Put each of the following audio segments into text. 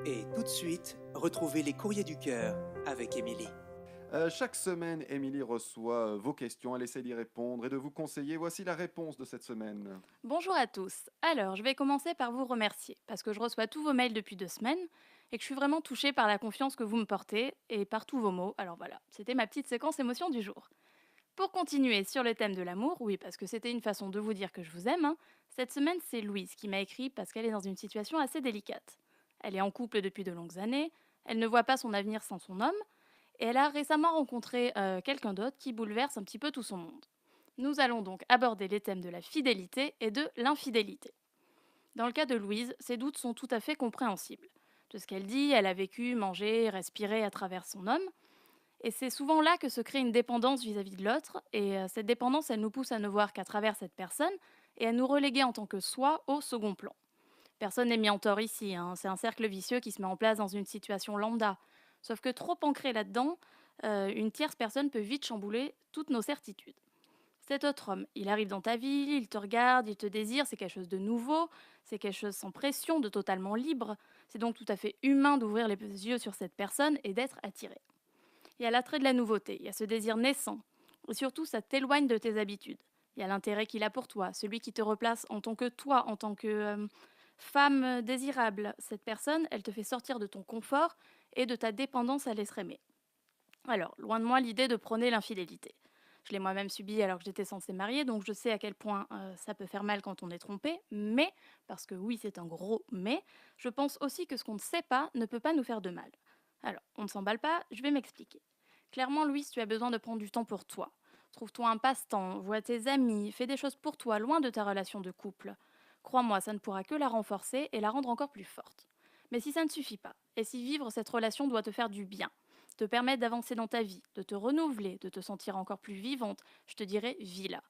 Et tout de suite, retrouvez les courriers du cœur avec Émilie. Chaque semaine, Émilie reçoit vos questions, elle essaie d'y répondre et de vous conseiller. Voici la réponse de cette semaine. Bonjour à tous. Alors, je vais commencer par vous remercier parce que je reçois tous vos mails depuis 2 semaines et que je suis vraiment touchée par la confiance que vous me portez et par tous vos mots. Alors voilà, c'était ma petite séquence émotion du jour. Pour continuer sur le thème de l'amour, oui, parce que c'était une façon de vous dire que je vous aime, cette semaine c'est Louise qui m'a écrit parce qu'elle est dans une situation assez délicate. Elle est en couple depuis de longues années, elle ne voit pas son avenir sans son homme et elle a récemment rencontré quelqu'un d'autre qui bouleverse un petit peu tout son monde. Nous allons donc aborder les thèmes de la fidélité et de l'infidélité. Dans le cas de Louise, ses doutes sont tout à fait compréhensibles. De ce qu'elle dit, elle a vécu, mangé, respiré à travers son homme, et c'est souvent là que se crée une dépendance vis-à-vis de l'autre, et cette dépendance, elle nous pousse à ne voir qu'à travers cette personne, et à nous reléguer en tant que soi au second plan. Personne n'est mis en tort ici, c'est un cercle vicieux qui se met en place dans une situation lambda. Sauf que trop ancré là-dedans, une tierce personne peut vite chambouler toutes nos certitudes. Cet autre homme, il arrive dans ta vie, il te regarde, il te désire, c'est quelque chose de nouveau, c'est quelque chose sans pression, de totalement libre. C'est donc tout à fait humain d'ouvrir les yeux sur cette personne et d'être attiré. Il y a l'attrait de la nouveauté, il y a ce désir naissant. Et surtout, ça t'éloigne de tes habitudes. Il y a l'intérêt qu'il a pour toi, celui qui te replace en tant que toi, en tant que femme désirable. Cette personne, elle te fait sortir de ton confort et de ta dépendance à l'être aimé. Alors, loin de moi l'idée de prôner l'infidélité. Je l'ai moi-même subie alors que j'étais censée marier, donc je sais à quel point ça peut faire mal quand on est trompé, mais, parce que oui c'est un gros mais, je pense aussi que ce qu'on ne sait pas ne peut pas nous faire de mal. Alors, on ne s'emballe pas, je vais m'expliquer. Clairement, Louise, tu as besoin de prendre du temps pour toi. Trouve-toi un passe-temps, vois tes amis, fais des choses pour toi, loin de ta relation de couple. Crois-moi, ça ne pourra que la renforcer et la rendre encore plus forte. Mais si ça ne suffit pas, et si vivre cette relation doit te faire du bien, te permettre d'avancer dans ta vie, de te renouveler, de te sentir encore plus vivante, je te dirais vis-la.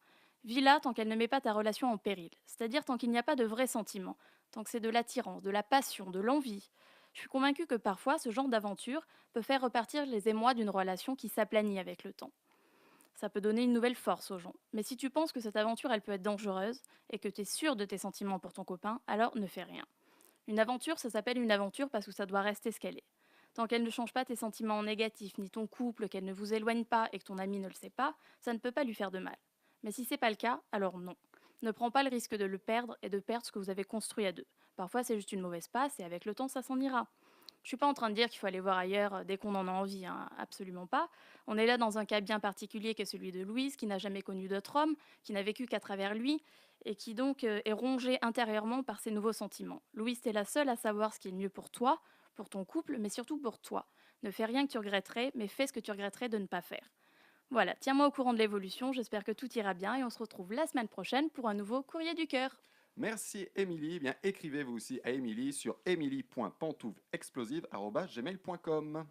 Vis-la tant qu'elle ne met pas ta relation en péril, c'est-à-dire tant qu'il n'y a pas de vrais sentiments, tant que c'est de l'attirance, de la passion, de l'envie. Je suis convaincue que parfois ce genre d'aventure peut faire repartir les émois d'une relation qui s'aplanit avec le temps. Ça peut donner une nouvelle force aux gens. Mais si tu penses que cette aventure elle peut être dangereuse et que tu es sûr de tes sentiments pour ton copain, alors ne fais rien. Une aventure, ça s'appelle une aventure parce que ça doit rester ce qu'elle est. Tant qu'elle ne change pas tes sentiments négatifs, ni ton couple, qu'elle ne vous éloigne pas et que ton ami ne le sait pas, ça ne peut pas lui faire de mal. Mais si c'est pas le cas, alors non. Ne prends pas le risque de le perdre et de perdre ce que vous avez construit à deux. Parfois c'est juste une mauvaise passe et avec le temps ça s'en ira. Je suis pas en train de dire qu'il faut aller voir ailleurs dès qu'on en a envie, absolument pas. On est là dans un cas bien particulier qui est celui de Louise, qui n'a jamais connu d'autre homme, qui n'a vécu qu'à travers lui, et qui donc est rongée intérieurement par ses nouveaux sentiments. Louise, t'es la seule à savoir ce qui est le mieux pour toi, pour ton couple, mais surtout pour toi. Ne fais rien que tu regretterais, mais fais ce que tu regretterais de ne pas faire. Voilà, tiens-moi au courant de l'évolution, j'espère que tout ira bien et on se retrouve la semaine prochaine pour un nouveau courrier du cœur. Merci Émilie. Eh bien, écrivez-vous aussi à Émilie sur emily.pantouflexplosive@gmail.com.